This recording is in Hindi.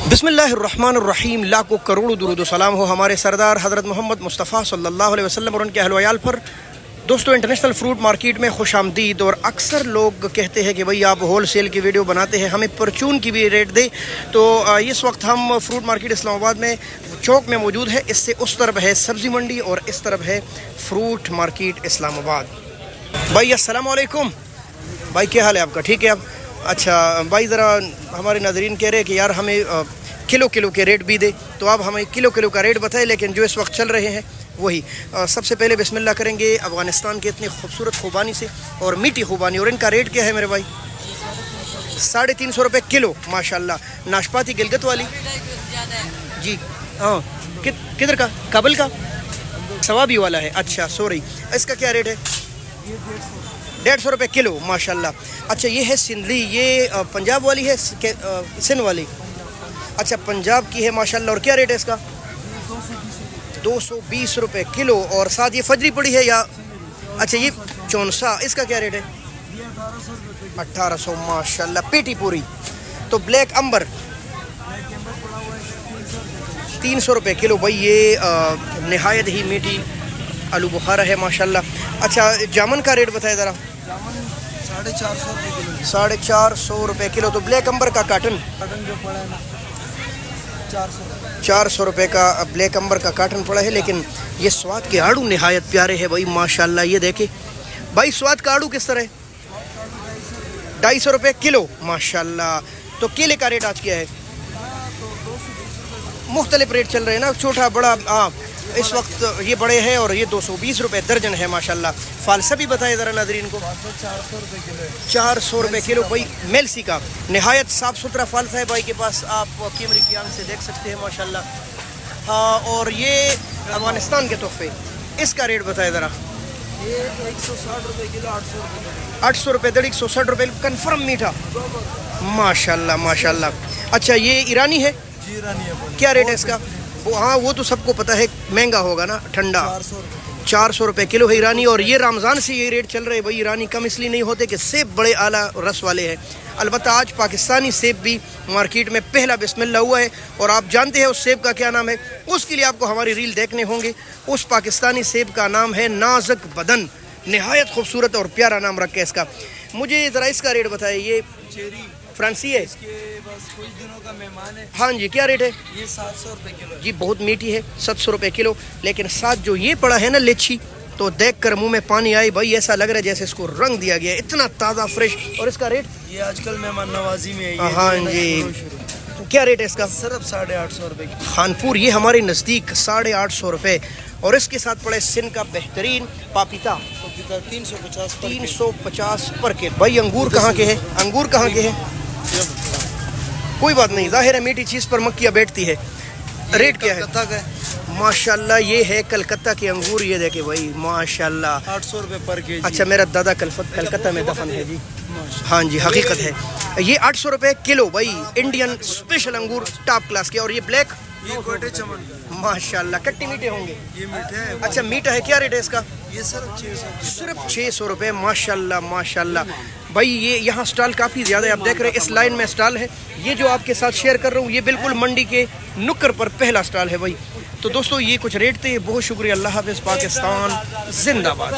बिस्मिल्लाहिर्रहमानिर्रहीम। लाखों करोड़ों दुरूद सलाम हो हमारे सरदार हज़रत मोहम्मद मुस्तफ़ा सल्लल्लाहु अलैहि वसल्लम और उनके अहल वयाल पर। दोस्तों, इंटरनेशनल फ्रूट मार्केट में खुश आमदीद। और अक्सर लोग कहते हैं कि भाई आप होल सेल की वीडियो बनाते हैं, हमें परचून की भी रेट दे। तो इस वक्त हम फ्रूट मार्केट इस्लामाबाद में चौक में मौजूद है। इससे उस तरफ है सब्ज़ी मंडी और इस तरफ है फ्रूट मार्केट इस्लामाबाद। भाई अस्सलाम वालेकुम। भाई क्या हाल है आपका? ठीक है आप? अच्छा भाई, ज़रा हमारे नाज़रीन कह रहे हैं कि यार हमें किलो किलो के रेट भी दे, तो आप हमें किलो किलो का रेट बताएं, लेकिन जो इस वक्त चल रहे हैं वही। सबसे पहले बिस्मिल्लाह करेंगे अफ़गानिस्तान के इतनी खूबसूरत खुबानी से और मीठी खुबानी। और इनका रेट क्या है मेरे भाई? 350 रुपये किलो माशाल्लाह। नाशपाती गिलगत वाली जी, हाँ किधर का? काबुल का सवाबी वाला है। अच्छा सॉरी, इसका क्या रेट है? 150 रुपये किलो माशाल्लाह। अच्छा ये है सिंधली, ये पंजाब वाली है, सिंध वाली? अच्छा पंजाब की है माशाल्लाह। और क्या रेट है इसका? 220 रुपये किलो। और साथ ये फजरी पड़ी है या? अच्छा ये चौंसा, इसका क्या रेट है? 1800 माशाल्लाह, पेटी पूरी। तो ब्लैक अंबर 300 रुपये किलो। भाई ये नहायत ही मीठी आलू बुखारा है माशाल्लाह। अच्छा जामुन का रेट बताए ज़रा। 450 रुपये किलो। तो ब्लैक अंबर का काटन जो पड़ा है ना 400 रुपये का ब्लैक अंबर का काटन पड़ा है। लेकिन ये स्वाद के आड़ू नहायत प्यारे है भाई माशाल्लाह। ये देखे भाई, स्वाद का आड़ू किस तरह है? 250 रुपये किलो माशाल्लाह। तो केले का रेट आज क्या है? मुख्तलिफ रेट चल रहे हैं ना, छोटा बड़ा। हाँ इस वक्त ये बड़े हैं और ये 220 रुपये दर्जन है माशाल्लाह। फालसा भी बताए ज़रा नाज़रीन को। 400 रुपये किलो। 400 रुपये किलो भाई। मेलसी का नहायत साफ़ सुथरा फालसा है भाई के पास, आप कैमरे की आंख से देख सकते हैं माशाल्लाह। हाँ, और ये अफ़गानिस्तान के तोहफे, इसका रेट बताए ज़रा। ये 160 रुपये किलो, 800 रुपये। 800 रुपये दर, 160 रुपये कन्फर्म मीठा माशाल्लाह माशाल्लाह। अच्छा ये ईरानी है? जी ईरानी है। क्या रेट है इसका? हाँ वो तो सबको पता है, महंगा होगा ना, ठंडा। 400 रुपये किलो है ईरानी। और ये रमज़ान से ये रेट चल रहे भाई। ईरानी कम इसलिए नहीं होते कि सेब बड़े आला रस वाले हैं। अलबत्ता आज पाकिस्तानी सेब भी मार्केट में पहला बिस्मिल्लाह हुआ है। और आप जानते हैं उस सेब का क्या नाम है? उसके लिए आपको हमारी रील देखने होंगे। उस पाकिस्तानी सेब का नाम है नाज़ुक बदन। नहायत खूबसूरत और प्यारा नाम रख के इसका। मुझे ज़रा इसका रेट बताइए। ये चेरी फ्रांसी है? इसके बस कुछ दिनों का मेहमान है। हाँ जी, क्या रेट है? ये 700 रुपये किलो जी बहुत मीठी है, 700 रुपये किलो। लेकिन साथ जो ये पड़ा है ना लीची, तो देख कर मुँह में पानी आई भाई। ऐसा लग रहा है जैसे इसको रंग दिया गया, इतना ताज़ा फ्रेश। और इसका रेट? ये आजकल मेहमान नवाजी में है। हाँ जी, तो क्या रेट है इसका? सिर्फ 850 रुपये की। खानपुर, ये हमारे नज़दीक 850 रुपये। और इसके साथ पड़े सिंध का बेहतरीन पापीता 350 पर के। भाई अंगूर कहाँ के हैं? अंगूर कहाँ के हैं? कोई बात नहीं, जाहिर है मीठी चीज़ पर मक्खियाँ बैठती है। रेट क्या है? माशाल्लाह ये है कलकत्ता के अंगूर। ये देखे भाई माशाल्लाह, 800 रुपये पर के। अच्छा मेरा दादा कलकत्ता में दफन है जी। हाँ जी हकीकत है। ये 800 रुपये किलो भाई, इंडियन स्पेशल अंगूर टॉप क्लास के। और ये ब्लैक, ये कोटे चमन का माशाल्लाह खट्टे मीठे होंगे। ये मीठे है। अच्छा मीठा है, क्या रेट है इसका? ये सिर्फ 600 रुपये माशाल्लाह माशाल्लाह। भाई ये यहाँ स्टॉल काफ़ी ज़्यादा है, आप देख रहे हैं इस लाइन में स्टॉल है। ये जो आपके साथ शेयर कर रहा हूँ ये बिल्कुल मंडी के नुक्कर पर पहला स्टॉल है भाई। तो दोस्तों ये कुछ रेट थे। बहुत शुक्रिया। अल्लाह हाफ़िज़। पाकिस्तान जिंदाबाद।